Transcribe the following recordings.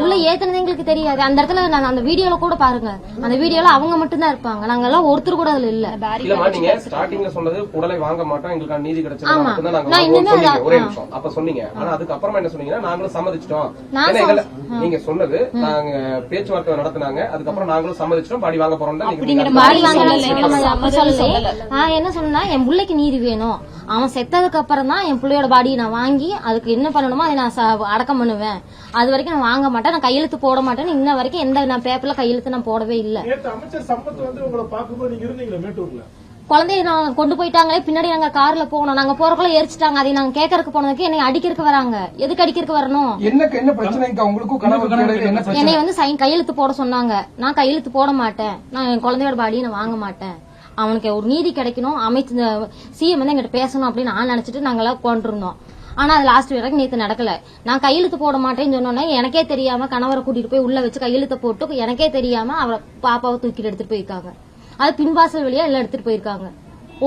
உள்ள ஏத்துனது எங்களுக்கு தெரியாது. அந்த இடத்துல அந்த வீடியோல கூட பாருங்க, அந்த வீடியோல அவங்க மட்டும் தான் இருப்பாங்க, நாங்க எல்லாம் ஒருத்தர் கூட அதுல இல்ல. நீங்க ஸ்டார்டிங்ல சொன்னது உடலை வாங்க மாட்டோம், எங்களுக்கு நீதி கிடைச்சது ஒரே நிமிஷம் அப்ப சொன்னீங்க. ஆனா அதுக்கப்புறமா என்ன சொன்னீங்கன்னா நாங்களும் சம்மதிச்சிட்டோம். நீங்க சொன்னது நாங்க பேச்சுவார்த்தை நடத்தினாங்க, அதுக்கப்புறம் நாங்களும் சம்மதிச்சிட்டோம், பாடி வாங்க போறோம். என்ன சொன்னா என் பிள்ளைக்கு நீதி வேணும், அவன் செத்ததுக்கு அப்புறம் தான் என் பிள்ளையோட பாடியை நான் வாங்கி அதுக்கு என்ன பண்ணணுமோ அதை நான் அடக்கம் பண்ணுவேன். அது வரைக்கும் நான் வாங்க மாட்டேன், நான் கையெழுத்து போட மாட்டேன். இன்ன வரைக்கும் எந்த நான் பேப்பர்ல கையெழுத்து நான் போடவே இல்லை. குழந்தைய நான் கொண்டு போயிட்டாங்களே, பின்னாடி நாங்க கார்ல போனோம், நாங்க போறக்குள்ள எரிச்சிட்டாங்க. அதை நாங்க கேட்கறதுக்கு போனதுக்கு என்னை அடிக்கிறதுக்கு வராங்க. எதுக்கு அடிக்கிறதுக்கு வரணும்? என்னை வந்து கையெழுத்து போட சொன்னாங்க. நான் கையெழுத்து போட மாட்டேன், நான் என் குழந்தையோட பாடியை நான் வாங்க மாட்டேன். அவனுக்கு ஒரு நீதி கிடைக்கணும், சிஎம் வந்து எங்கிட்ட பேசணும் அப்படின்னு நான் நினைச்சிட்டு நாங்கெல்லாம் கொண்டிருந்தோம். ஆனா அது லாஸ்ட் வரைக்கும் நேத்து நடக்கல. நான் கையெழுத்து போட மாட்டேன்னு சொன்னோன்னே எனக்கே தெரியாம கணவரை கூட்டிட்டு போய் உள்ள வச்சு கையெழுத்த போட்டு எனக்கே தெரியாம அவரை பாப்பாவை தூக்கிட்டு எடுத்துட்டு போயிருக்காங்க. அது பின்வாசல் வழியா எல்லாம் எடுத்துட்டு போயிருக்காங்க.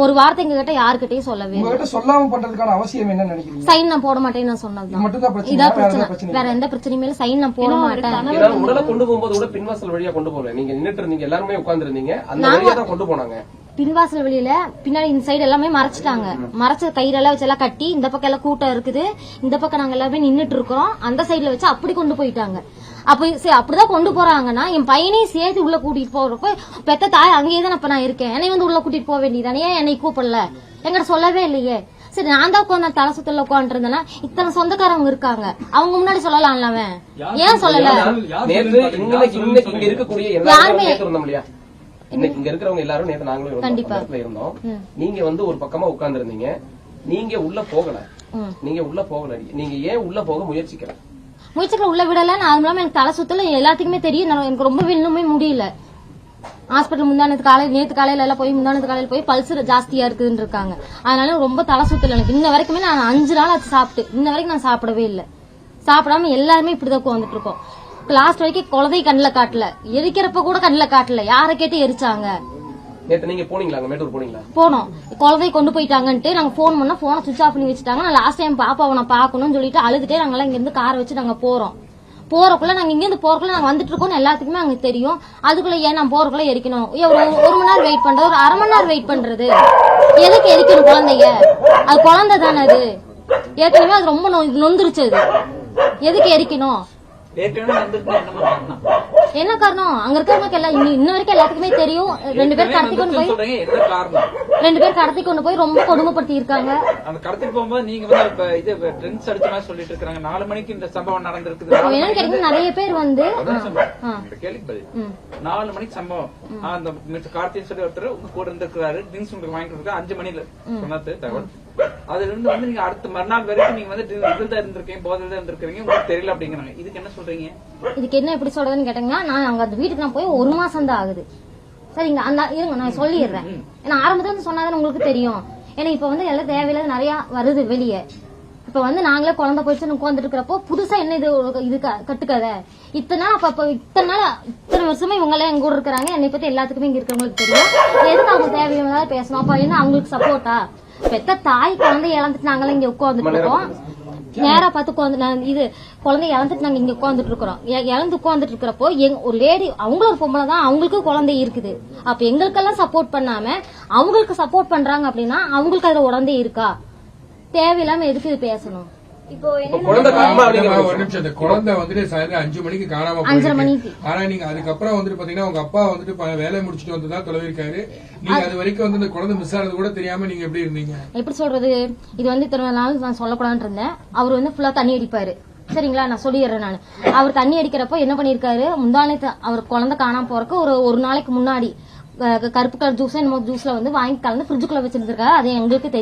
ஒரு வார்த்தை எங்க கிட்ட யாருக்கிட்டையும் சொல்லவே சொல்லாம பண்றதுக்கான அவசியம் என்ன நினைக்கிறீங்க? சைன் நான் போட மாட்டேன்னு நான் சொன்னதுதான். இதான் பிரச்சனை, வேற எந்த பிரச்சனையும் இல்ல. சைன் நான் போட மாட்டேன். உடலை கொண்டு போகும்போது கூட பின்வாசல் வழியா கொண்டு போகல, நீங்க நின்னுட்டு இருந்தீங்க, எல்லாருமே உட்கார்ந்து இருந்தீங்க, அந்த வழியா தான் கொண்டு போனாங்க. பின்வாசல் வெளியில பின்னாடி இந்த சைடு எல்லாமே மறைச்சிட்டாங்க. மறைச்ச கயிறெல்லாம் வச்சு எல்லாம் கட்டி, இந்த பக்கம் எல்லாம் கூட்டம் இருக்குது, இந்த பக்கம் நாங்க எல்லாமே நின்னுட்டு இருக்கிறோம், அந்த சைடுல வச்சு அப்படி கொண்டு போயிட்டாங்க. அப்ப அப்படிதான் கொண்டு போறாங்கன்னா என் பையனையும் சேர்த்து உள்ள கூட்டிட்டு போறப்ப பெத்த தாய் அங்கேயே தான் நான் இருக்கேன், என்னை வந்து உள்ள கூட்டிட்டு போக வேண்டியதானே, ஏன் என்னை கூப்பிடல, எங்கிட்ட சொல்லவே இல்லையே. சரி நான் தான் உட்காந்து தலை சுத்தல உட்காந்து இருந்தேன்னா இத்தனை சொந்தக்காரவங்க இருக்காங்க, அவங்க முன்னாடி சொல்லலாம்ல, அவன் ஏன் சொல்லல? யாருமே இங்க இருக்கிறவங்க எல்லாரும் நேத்து நாங்களும் இருந்தோம். நீங்க வந்து ஒரு பக்கமா உட்கார்ந்து இருந்தீங்க, நீங்க உள்ள போகல, நீங்க ஏன் உள்ள போக முயற்சிக்கல உள்ள விடல. நான் அது மூலமா எனக்கு தலை சுத்தல எல்லாத்துக்குமே தெரியும். எனக்கு ரொம்ப இன்னுமே முடியல. ஹாஸ்பிட்டல் நேத்து காலையில எல்லாம் போய் முந்தானத்து காலையில போய் பல்ஸ் ஜாஸ்தியா இருக்குதுன்னு இருக்காங்க. அதனால ரொம்ப தலை சுத்தல எனக்கு. இன்ன வரைக்குமே நான் 5 நாள் ஆச்சு சாப்பிட்டு, இன்ன வரைக்கும் நான் சாப்பிடவே இல்லை. சாப்பிடாம எல்லாருமே இப்படிதான் வந்துட்டு இருக்கோம். லாஸ்ட் வரைக்கும் குழந்தை கண்ணில் காட்டல, எரிக்கிறப்ப கூட கண்ணில் காட்டல, யாரை கேட்டு எரிச்சாங்க. போனோம், குழந்தை கொண்டு போயிட்டாங்கன்ட்டு நாங்க போன் பண்ணா போனை சுவிச் ஆஃப் பண்ணி வச்சுட்டாங்க. நான் லாஸ்ட் டைம் பாப்பாவை நான் பாக்கணும்னு சொல்லிட்டு அழுதுட்டே நாங்க இங்க இருந்து காரை வச்சு நாங்க போறக்குள்ள நாங்க இங்க இருந்து போறக்குள்ள நாங்க வந்துட்டு இருக்கோம், எல்லாத்துக்குமே அங்க தெரியும். அதுக்குள்ள ஏன் நான் போறக்குள்ள எரிக்கணும்? ஒரு மணி நேரம் வெயிட் பண்றது, ஒரு அரை மணி நேரம் வெயிட் பண்றது, எதுக்கு எரிக்கணும் குழந்தைய? அது குழந்தை தானே, அது ஏற்கனவே அது ரொம்ப நொந்துருச்சு, அது எதுக்கு எரிக்கணும்? என்ன காரணம்? அங்க இருக்கிறவங்களுக்கு எல்லாம் இன்ன வரைக்கும் எல்லாத்துக்குமே தெரியும். 2 பேர் கடத்தி கொண்டு போய் ரொம்ப கொடுமைப்படுத்தி இருக்காங்க. அந்த கடத்திட்டு போகும்போது நீங்க வந்து இது ட்ரிங்க்ஸ் அடிச்ச மாதிரி சொல்லிட்டு இருக்காங்க. 4 மணிக்கு இந்த சம்பவம் நடந்திருக்குது. என்னன்னு கேட்டீங்கன்னா நிறைய பேர் வந்து கேள்வி 4 மணிக்கு சம்பவம். அந்த கார்த்தின்னு சொல்லி ஒருத்தர் உங்க கூட இருந்திருக்காரு, ட்ரிங்க்ஸ் உங்களுக்கு வாங்கிட்டு இருக்காரு 5 மணில சொன்னது தகவல். அதுல இருந்து வந்து நீங்க அடுத்த மறுநாள் வரைக்கும் நீங்க வந்து இதுல இருந்திருக்கீங்க, போதில இருந்திருக்கீங்க, உங்களுக்கு தெரியல அப்படிங்கிறாங்க. இதுக்கு என்ன சொல்றீங்க? இதுக்கு என்ன எப்படி சொல்றதுன்னு கேட்டீங்கன்னா, நான் அங்க அந்த வீட்டுக்கு நான் போய் 1 மாசம் தான் ஆகுது. சரிங்க, இருங்க நான் சொல்லிடுறேன். ஏன்னா ஆரம்பத்துல வந்து சொன்னாதான் உங்களுக்கு தெரியும். ஏன்னா இப்ப வந்து எல்லாம் தேவையில்லாத நிறைய வருது வெளியே. இப்ப வந்து நாங்களே குழந்தை போயிடுச்சு உட்காந்துட்டு இருக்கிறப்போ புதுசா என்ன இது கட்டுக்கதை இத்தனை வருஷமா இவங்க எல்லாம் எங்க கூட இருக்கிறாங்க. என்னை பத்தி எல்லாத்துக்குமே இங்க இருக்கிறவங்களுக்கு தெரியும். எதுக்கு அவங்க தேவையில்லாத பேசணும்? அப்ப என்ன அவங்களுக்கு சப்போர்ட்டா? பெத்த தாய் குழந்தை இழந்துட்டு நாங்களாம் இங்க உட்காந்துட்டு இருக்கோம். நேரா பார்த்து இது குழந்தை இழந்துட்டு நாங்க இங்க உட்காந்துட்டு இருக்கிறோம். இழந்து உட்காந்துட்டு இருக்கிறப்போ ஒரு லேடி, அவங்களும் ஒரு பொம்பளை தான், அவங்களுக்கும் குழந்தை இருக்குது. அப்ப எங்களுக்கெல்லாம் சப்போர்ட் பண்ணாம அவங்களுக்கு சப்போர்ட் பண்றாங்க அப்படின்னா அவங்களுக்கு அதுல உடந்தே இருக்கா? தேவையில்லாம எதுக்கு இது பேசணும்? குழந்தை வந்துட்டு சாயந்தரம் 5 மணிக்கு காணாம 5:30 மணிக்கு. ஆனா நீங்க அதுக்கப்புறம் வந்துட்டு பாத்தீங்கன்னா உங்க அப்பா வந்துட்டு வேலையை முடிச்சுட்டு வந்துதான் தொலைவிருக்காரு. நீங்க அது வரைக்கும் வந்து இந்த குழந்தை மிஸ் ஆனது கூட தெரியாம நீங்க எப்படி இருந்தீங்க? எப்படி சொல்றது, இது வந்து இத்தனை நாள் நான் சொல்லக்கூடாதுன்னு இருந்தேன். அவர் வந்து ஃபுல்லா தண்ணி அடிப்பாரு. சரிங்களா, நான் சொல்லிடுறேன். நான் அவர் தண்ணி அடிக்கிறப்போ என்ன பண்ணிருக்காரு, முந்தானத்து அவர் குழந்தை காணாம போறக்கு ஒரு நாளைக்கு முன்னாடி கருப்பு கலர் ஜூஸ் என்னமோ ஜூஸ்ல வந்து வாங்கி கலந்து ஃப்ரிட்ஜுக்குள்ள வச்சிருந்திருக்காரு. அது எங்களுக்கு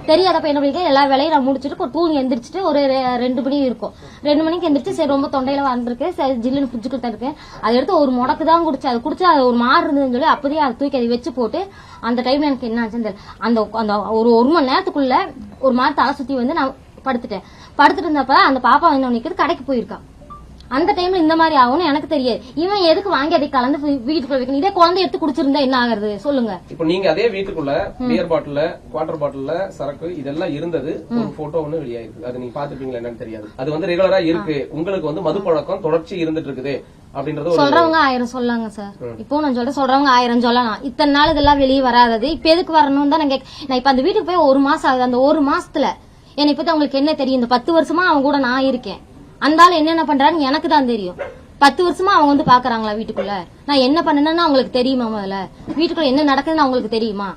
தெரியாதப்ப என்ன பண்ணிருக்கேன், எல்லா வேலையும் நான் முடிச்சுட்டு தூங்கி எந்திரிச்சிட்டு ஒரு 2 மணி இருக்கும். 2 மணிக்கு எந்திரிச்சு சரி ரொம்ப தொண்டையில வந்திருக்கு, சரி ஜில்லுன்னு ஃப்ரிட்ஜுக்குள்ள இருக்கேன். அதை எடுத்து ஒரு முடக்கு தான் குடிச்சு, அது குடிச்சு அது ஒரு மாறு இருந்ததுன்னு சொல்லி அப்போதே அதை தூக்கி அதை வச்சு போட்டு அந்த டைம்ல எனக்கு என்ன ஆச்சுன்னு அந்த ஒரு மணி நேரத்துக்குள்ள ஒரு மாதிரி தலை சுத்தி வந்து நான் படுத்துட்டு இருந்தப்ப அந்த பாப்பா என்ன நிக்கிறது, கடைக்கு போயிருக்கா. அந்த டைம்ல இந்த மாதிரி ஆகும்னு எனக்கு தெரியாது. இவன் எதுக்கு வாங்கி அதை கலந்து வீட்டுக்குள்ள வைக்கணும்? இதே குழந்தை எடுத்து குடிச்சிருந்தா என்ன ஆகுறது சொல்லுங்க. இப்போ நீங்க அதே வீட்டுக்குள்ள பியர் பாட்டில், குவார்டர் பாட்டில்ல சரக்கு இதெல்லாம் இருந்தது, ஒரு போட்டோ ஒண்ணு வெளியாயிருக்கு. அது நீங்க பாத்துப்பீங்களா என்னன்னு தெரியாது. அது வந்து ரெகுலரா இருக்கு, உங்களுக்கு வந்து மது பழக்கம் தொடர்ச்சி இருந்துட்டு இருக்குது அப்படின்றது சொல்றவங்க 1000 சொல்லாங்க சார். இப்போ நான் சொல்றேன், சொல்றவங்க 1000 சொல்லலாம். இத்தனை நாள் இதெல்லாம் வெளியே வராதது இப்ப எதுக்கு வரணும்னு தான் நான் இப்ப அந்த வீட்டுக்கு போய் 1 மாசம் ஆகுது. அந்த 1 மாசத்துல என்னை பத்தி அவங்களுக்கு என்ன தெரியும்? இந்த 10 வருஷமா அவங்க கூட நான் இருக்கேன். அந்த ஆள் என்னென்ன பண்றாருன்னு எனக்கு தான் தெரியும். 10 வருஷமா அவங்க வந்து பாக்குறாங்களா வீட்டுக்குள்ள? நான் என்ன பண்ணணும்னு அவங்களுக்கு தெரியுமா? முதல்ல வீட்டுக்குள்ள என்ன நடக்குதுன்னு அவங்களுக்கு தெரியுமா?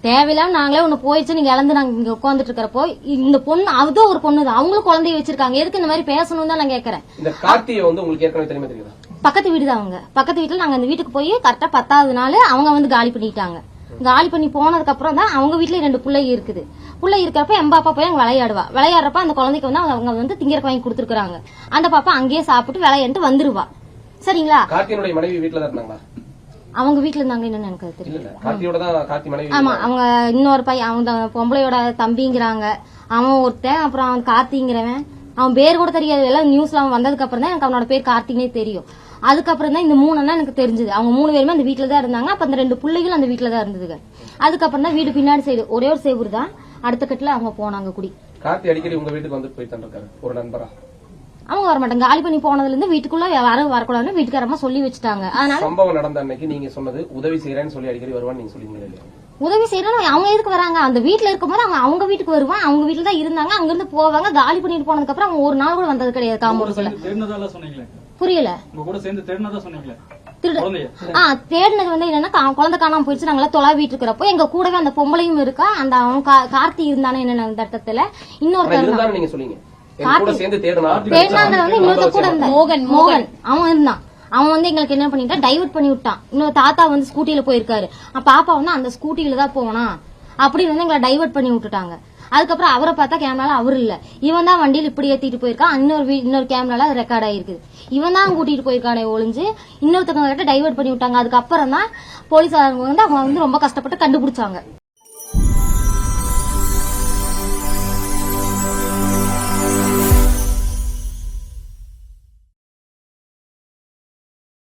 தேவையில்லாம நாங்களே ஒண்ணு போயிடுச்சு, நீங்க இழந்து நாங்க இங்க உட்காந்துட்டு இருக்கிறப்போ இந்த பொண்ணு அதுவும் ஒரு பொண்ணு தான், அவங்களும் குழந்தைய வச்சிருக்காங்க. எதுக்கு இந்த மாதிரி பேசணும் தான் நான் கேக்குறேன். இந்த கார்த்தியை வந்து உங்களுக்கு ஏற்கனவே தெரியுமா தெரியுதா? பக்கத்து வீடு தான் அவங்க. பக்கத்து வீட்டுல நாங்க அந்த வீட்டுக்கு போய் கரெக்டா 10வது நாள் அவங்க வந்து காலி பண்ணிட்டாங்க. காலி பண்ணி போனதுக்கு அப்புறம் தான் அவங்க வீட்டுல 2 பிள்ளை இருக்குது. பிள்ளை இருக்கிறப்ப என் பாப்பா போய் அங்க விளையாடுறப்ப அந்த குழந்தைக்கு வந்து அவங்க வந்து திங்கறக்கு வாங்கி கொடுத்துருக்காங்க. அந்த பாப்பா அங்கேயே சாப்பிட்டு விளையாண்டு வந்துருவா. சரிங்களா? கார்த்தியினுடைய மனைவி வீட்டுல தான் இருந்தாங்களா? அவங்க வீட்டுல இருந்தாங்க. என்னன்னு எனக்கு தெரியல. கார்த்தியோட தான் கார்த்தி மனைவி. ஆமா, அவங்க இன்னொரு பையன், அவங்க பொம்பளையோட தம்பிங்கிறாங்க. அவன் ஒருத்தன், அப்புறம் அவன் கார்த்திங்கிறவன். அவன் பேர் கூட தெரியாது. எல்லாம் நியூஸ்ல அவன் வந்ததுக்கு அப்புறம் தான் எனக்கு அவனோட பேர் கார்த்திக்னே தெரியும். அதுக்கப்புறம் தான் இந்த 3 அண்ணா எனக்கு தெரிஞ்சது. அவங்க 3 பேருமே அந்த வீட்டுல தான் இருந்தாங்க. அப்ப அந்த 2 பிள்ளைகளும் அந்த வீட்டுல தான் இருந்ததுங்க. அதுக்கப்புறம் தான் வீடு பின்னாடி சைடு ஒரே ஒரு சேவூர் தான், அடுத்த கட்டுல அவங்க போனாங்க குடி. கார்த்தி அடிக்கடி உங்க வீட்டுக்கு வந்து போயிட்டு இருக்காரு ஒரு நண்பரா? அவங்க வரமாட்டாங்க. காலி பண்ணி போனதுல இருந்து வீட்டுக்குள்ள வரக்கூடாதுன்னு வீட்டுக்காரமா சொல்லி வச்சுட்டாங்க. அதனால சம்பவம் நடந்த அன்னைக்கு நீங்க சொன்னது உதவி செய்யறேன்னு சொல்லி அடிக்கடி வருவான்னு நீங்க சொல்லிங்களே. உதவி செய்யறோம். அவங்க எதுக்கு வராங்க? அந்த வீட்டுல இருக்கும்போது அவங்க வீட்டுக்கு வருவான். அவங்க வீட்டுல தான் இருந்தாங்க. அங்க இருந்து போவாங்க. காலி பண்ணிட்டு போனதுக்கு அப்புறம் அவங்க ஒரு நாள் கூட வந்தது கிடையாது. காம்பவுண்டுக்குள்ள புரியல. தேடினது வந்து என்னன்னா, குழந்தை காணாம போயிடுச்சு, நாங்க தொலைவிட்டு இருக்கிறப்போ எங்க கூடவே அந்த பொம்பளையும் இருக்கா. அந்த அவன் கார்த்தி இருந்தானே என்ன அந்த இடத்துல இன்னொருத்தர் நீங்க சொல்லுங்க. தேடினாங்க வந்து இன்னொருத்தர் கூட இருந்தா மோகன் அவன் இருந்தான். அவன் வந்து எங்களுக்கு என்ன பண்ணிட்டா, டைவர்ட் பண்ணி விட்டான். இன்னொரு தாத்தா வந்து ஸ்கூட்டில போயிருக்காரு. பாப்பா வந்து அந்த ஸ்கூட்டில தான் போனா அப்படின்னு வந்து எங்களை டைவர்ட் பண்ணி விட்டுட்டாங்க. அதுக்கப்புறம் அவரை பார்த்தா கேமரால அவரு இல்ல, இவன் தான் வண்டியில் இப்படி ஏத்திட்டு போயிருக்கான். இன்னொரு கேமரால ரெக்கார்ட் ஆயிருக்கு. இவன் தான் கூட்டிட்டு போயிருக்கானே ஒளிஞ்சு இன்னொருத்தவங்க கிட்ட டைவர்ட் பண்ணி விட்டாங்க. அதுக்கப்புறம் தான் போலீஸ் வந்து அவங்க வந்து ரொம்ப கஷ்டப்பட்டு கண்டுபிடிச்சாங்க.